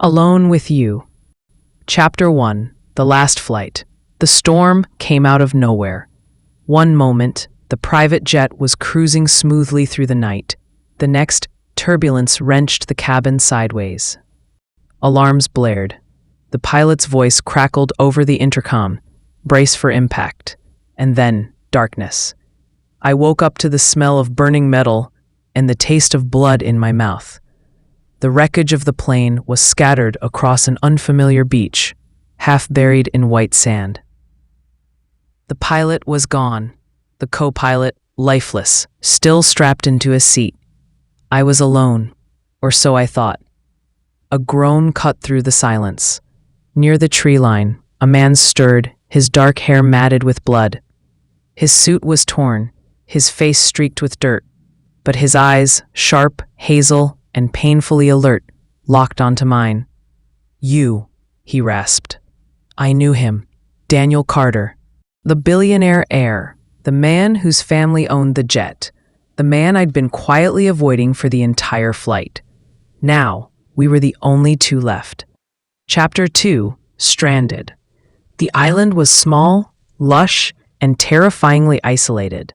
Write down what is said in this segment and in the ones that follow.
Alone with You. Chapter 1. The Last Flight. The storm came out of nowhere. One moment, the private jet was cruising smoothly through the night. The next, turbulence wrenched the cabin sideways. Alarms blared. The pilot's voice crackled over the intercom. Brace for impact. And then, darkness. I woke up to the smell of burning metal and the taste of blood in my mouth. The wreckage of the plane was scattered across an unfamiliar beach, half buried in white sand. The pilot was gone. The co-pilot, lifeless, still strapped into his seat. I was alone, or so I thought. A groan cut through the silence. Near the tree line, a man stirred, his dark hair matted with blood. His suit was torn, his face streaked with dirt, but his eyes, sharp, hazel, and painfully alert, locked onto mine. "You," he rasped. I knew him. Daniel Carter. The billionaire heir. The man whose family owned the jet. The man I'd been quietly avoiding for the entire flight. Now, we were the only two left. Chapter 2. Stranded. The island was small, lush, and terrifyingly isolated.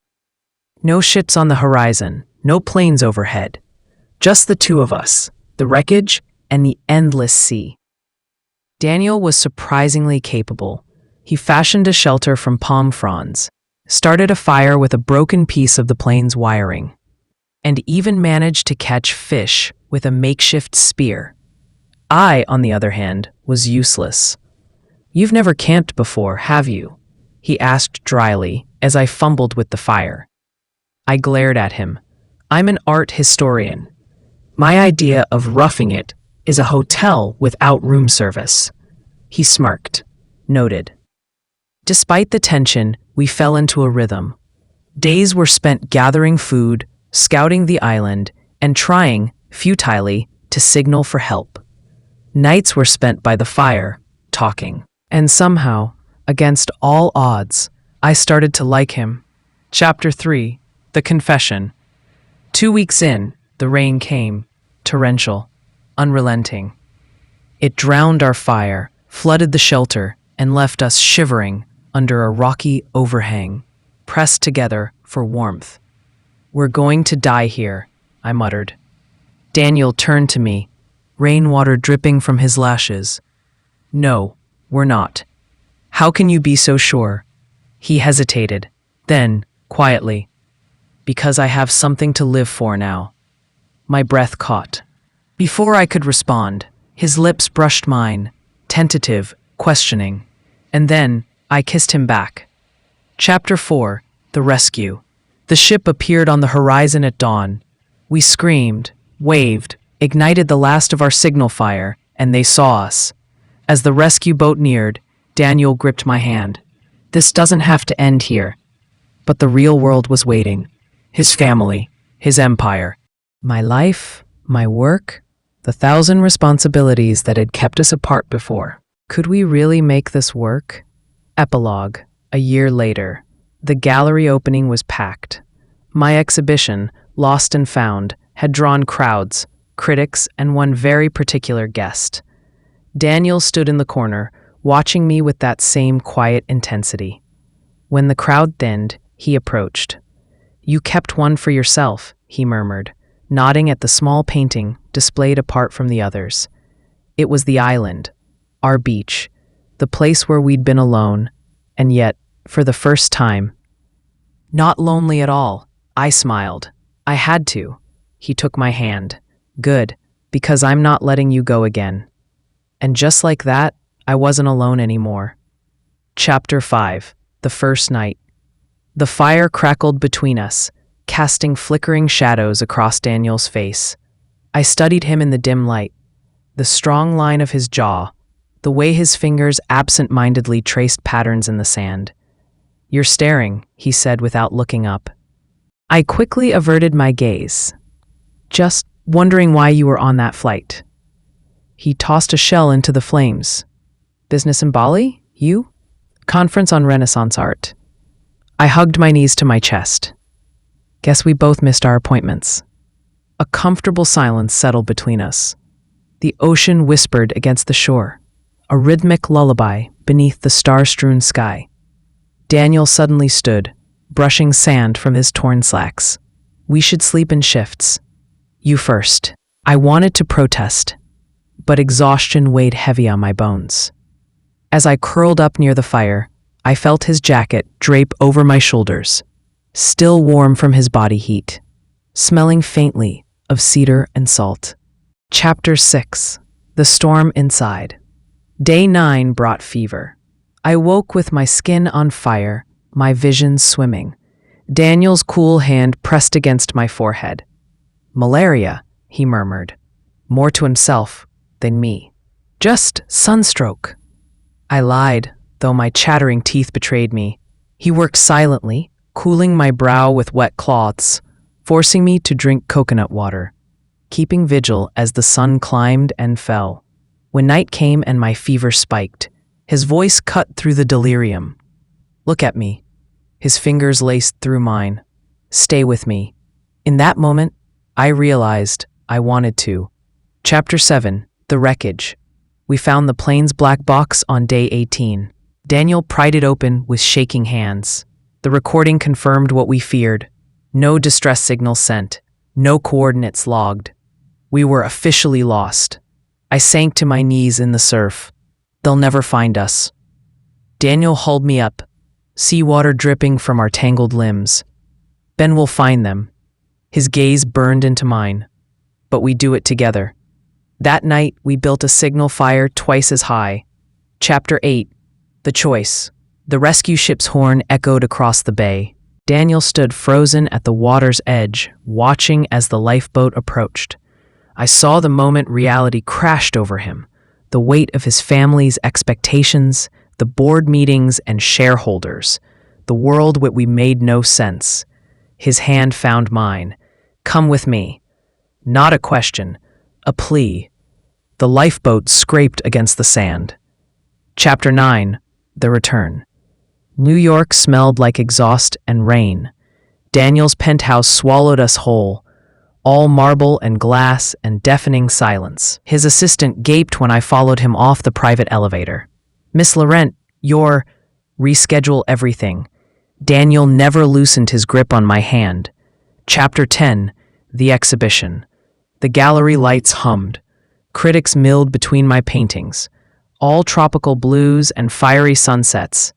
No ships on the horizon, no planes overhead. Just the two of us, the wreckage, and the endless sea. Daniel was surprisingly capable. He fashioned a shelter from palm fronds, started a fire with a broken piece of the plane's wiring, and even managed to catch fish with a makeshift spear. I, on the other hand, was useless. "You've never camped before, have you?" he asked dryly as I fumbled with the fire. I glared at him. "I'm an art historian. My idea of roughing it is a hotel without room service." He smirked. Noted. Despite the tension, we fell into a rhythm. Days were spent gathering food, scouting the island, and trying, futilely, to signal for help. Nights were spent by the fire, talking. And somehow, against all odds, I started to like him. Chapter 3. The Confession. 2 weeks in, the rain came, torrential, unrelenting. It drowned our fire, flooded the shelter, and left us shivering under a rocky overhang, pressed together for warmth. "We're going to die here," I muttered. Daniel turned to me, rainwater dripping from his lashes. "No, we're not." "How can you be so sure?" He hesitated. Then, quietly, "Because I have something to live for now." My breath caught. Before I could respond, his lips brushed mine, tentative, questioning. And then, I kissed him back. Chapter 4. The Rescue. The ship appeared on the horizon at dawn. We screamed, waved, ignited the last of our signal fire, and they saw us. As the rescue boat neared, Daniel gripped my hand. "This doesn't have to end here." But the real world was waiting. His family, his empire. My life, my work, the 1,000 responsibilities that had kept us apart before. Could we really make this work? Epilogue. A year later. The gallery opening was packed. My exhibition, Lost and Found, had drawn crowds, critics, and one very particular guest. Daniel stood in the corner, watching me with that same quiet intensity. When the crowd thinned, he approached. "You kept one for yourself," he murmured, nodding at the small painting displayed apart from the others. It was the island, our beach, the place where we'd been alone, and yet, for the first time, not lonely at all. I smiled. "I had to." He took my hand. "Good, because I'm not letting you go again." And just like that, I wasn't alone anymore. Chapter 5. The First Night. The fire crackled between us, casting flickering shadows across Daniel's face. I studied him in the dim light. The strong line of his jaw, the way his fingers absent-mindedly traced patterns in the sand. "You're staring," he said without looking up. I quickly averted my gaze. "Just wondering why you were on that flight." He tossed a shell into the flames. "Business in Bali? You?" "Conference on Renaissance art." I hugged my knees to my chest. Guess we both missed our appointments. A comfortable silence settled between us. The ocean whispered against the shore, a rhythmic lullaby beneath the star-strewn sky. Daniel suddenly stood, brushing sand from his torn slacks. "We should sleep in shifts. You first." I wanted to protest, but exhaustion weighed heavy on my bones. As I curled up near the fire, I felt his jacket drape over my shoulders, still warm from his body heat, smelling faintly of cedar and salt. Chapter 6. The Storm Inside. Day 9 brought fever. I woke with my skin on fire, my vision swimming. Daniel's cool hand pressed against my forehead. "Malaria," he murmured, more to himself than me. "Just sunstroke." I lied, though my chattering teeth betrayed me. He worked silently, cooling my brow with wet cloths, forcing me to drink coconut water, keeping vigil as the sun climbed and fell. When night came and my fever spiked, his voice cut through the delirium. "Look at me." His fingers laced through mine. "Stay with me." In that moment, I realized I wanted to. Chapter 7. The Wreckage. We found the plane's black box on day 18. Daniel pried it open with shaking hands. The recording confirmed what we feared. No distress signal sent. No coordinates logged. We were officially lost. I sank to my knees in the surf. "They'll never find us." Daniel hauled me up, seawater dripping from our tangled limbs. "Ben will find them." His gaze burned into mine. "But we do it together." That night, we built a signal fire twice as high. Chapter 8. The Choice. The rescue ship's horn echoed across the bay. Daniel stood frozen at the water's edge, watching as the lifeboat approached. I saw the moment reality crashed over him, the weight of his family's expectations, the board meetings and shareholders, the world where we made no sense. His hand found mine. "Come with me." Not a question, a plea. The lifeboat scraped against the sand. Chapter 9. The Return. New York smelled like exhaust and rain. Daniel's penthouse swallowed us whole, all marble and glass and deafening silence. His assistant gaped when I followed him off the private elevator. "Miss Laurent, reschedule everything." Daniel never loosened his grip on my hand. Chapter 10. The Exhibition. The gallery lights hummed. Critics milled between my paintings. All tropical blues and fiery sunsets.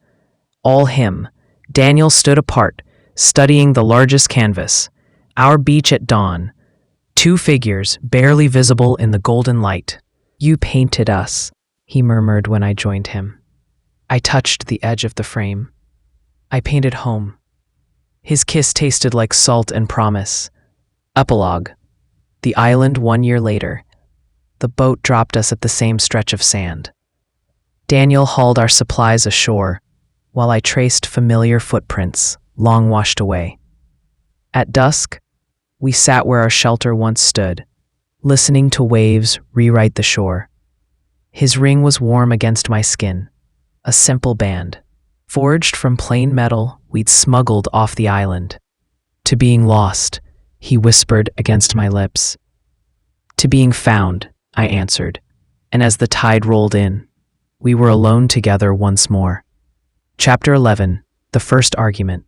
All him. Daniel stood apart, studying the largest canvas. Our beach at dawn. Two figures, barely visible in the golden light. "You painted us," he murmured when I joined him. I touched the edge of the frame. "I painted home." His kiss tasted like salt and promise. Epilogue. The island 1 year later. The boat dropped us at the same stretch of sand. Daniel hauled our supplies ashore, while I traced familiar footprints, long washed away. At dusk, we sat where our shelter once stood, listening to waves rewrite the shore. His ring was warm against my skin, a simple band, forged from plain metal we'd smuggled off the island. "To being lost," he whispered against my lips. "To being found," I answered, and as the tide rolled in, we were alone together once more. Chapter 11. The First Argument.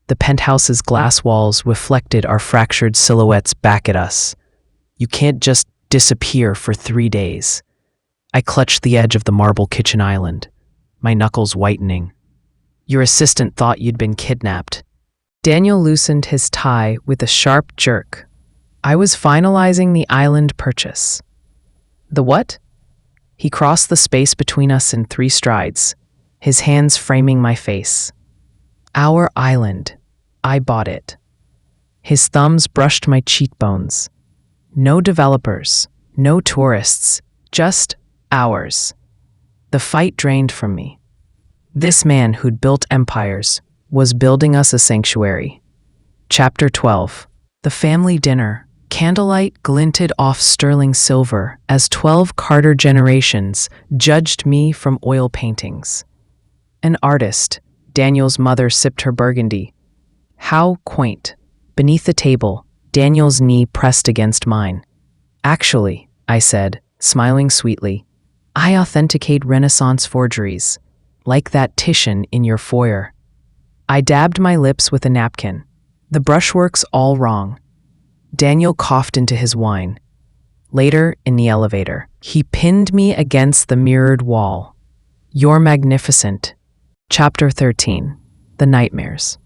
The penthouse's glass walls reflected our fractured silhouettes back at us. "You can't just disappear for 3 days." I clutched the edge of the marble kitchen island, my knuckles whitening. "Your assistant thought you'd been kidnapped." Daniel loosened his tie with a sharp jerk. "I was finalizing the island purchase." "The what?" He crossed the space between us in 3 strides, his hands framing my face. "Our island. I bought it." His thumbs brushed my cheekbones. "No developers, no tourists, just ours." The fight drained from me. This man who'd built empires was building us a sanctuary. Chapter 12. The Family Dinner. Candlelight glinted off sterling silver as 12 Carter generations judged me from oil paintings. An artist, Daniel's mother sipped her burgundy. How quaint. Beneath the table, Daniel's knee pressed against mine. "Actually," I said, smiling sweetly. I authenticate Renaissance forgeries, like that Titian in your foyer. I dabbed my lips with a napkin. The brushwork's all wrong. Daniel coughed into his wine. Later, in the elevator, he pinned me against the mirrored wall. You're magnificent. Chapter 13. The Nightmares.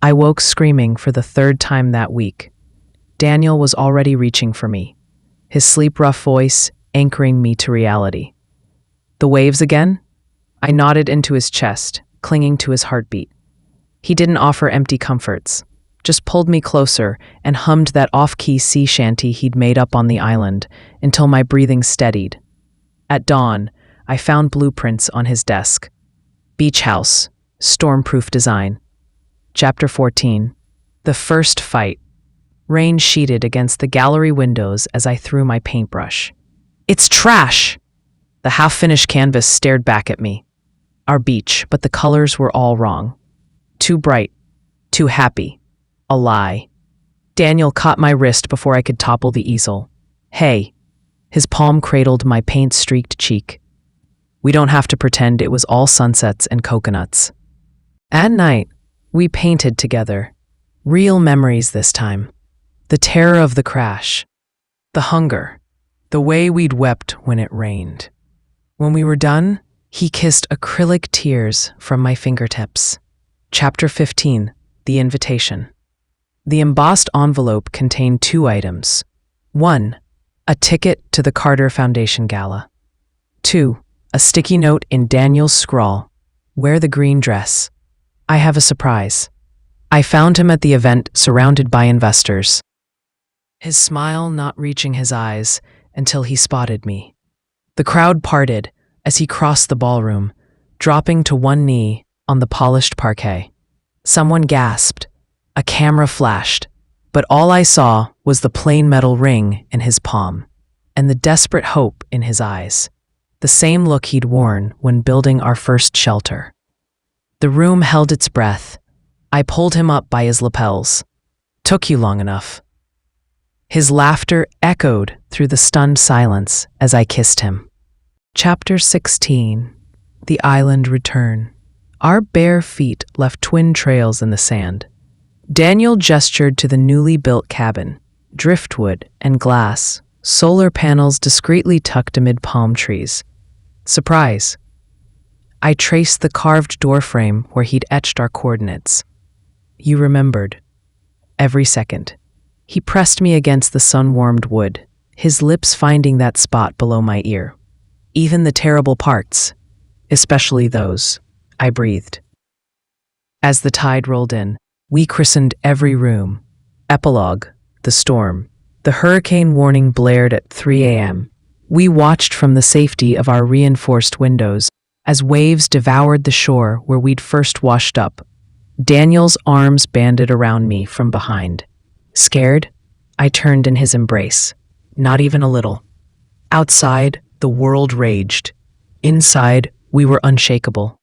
I woke screaming for the third time that week. Daniel was already reaching for me, his sleep-rough voice anchoring me to reality. The waves again? I nodded into his chest, clinging to his heartbeat. He didn't offer empty comforts, just pulled me closer and hummed that off-key sea shanty he'd made up on the island until my breathing steadied. At dawn, I found blueprints on his desk. Beach house, storm-proof design. Chapter 14. The First Fight. Rain sheeted against the gallery windows as I threw my paintbrush. It's trash! The half-finished canvas stared back at me. Our beach, but the colors were all wrong. Too bright, too happy. A lie. Daniel caught my wrist before I could topple the easel. Hey. His palm cradled my paint-streaked cheek. We don't have to pretend it was all sunsets and coconuts. At night, we painted together. Real memories this time. The terror of the crash. The hunger. The way we'd wept when it rained. When we were done, he kissed acrylic tears from my fingertips. Chapter 15. The Invitation. The embossed envelope contained 2 items. 1. A ticket to the Carter Foundation Gala. 2. A sticky note in Daniel's scrawl. Wear the green dress. I have a surprise. I found him at the event surrounded by investors. His smile not reaching his eyes until he spotted me. The crowd parted as he crossed the ballroom, dropping to one knee on the polished parquet. Someone gasped. A camera flashed, but all I saw was the plain metal ring in his palm and the desperate hope in his eyes, the same look he'd worn when building our first shelter. The room held its breath. I pulled him up by his lapels. Took you long enough. His laughter echoed through the stunned silence as I kissed him. Chapter 16. The Island Return. Our bare feet left twin trails in the sand. Daniel gestured to the newly built cabin, driftwood and glass, solar panels discreetly tucked amid palm trees. Surprise. I traced the carved doorframe where he'd etched our coordinates. You remembered. Every second. He pressed me against the sun-warmed wood, his lips finding that spot below my ear. Even the terrible parts, especially those, I breathed. As the tide rolled in, we christened every room. Epilogue, the storm. The hurricane warning blared at 3 a.m. We watched from the safety of our reinforced windows as waves devoured the shore where we'd first washed up. Daniel's arms banded around me from behind. Scared, I turned in his embrace. Not even a little. Outside, the world raged. Inside, we were unshakable.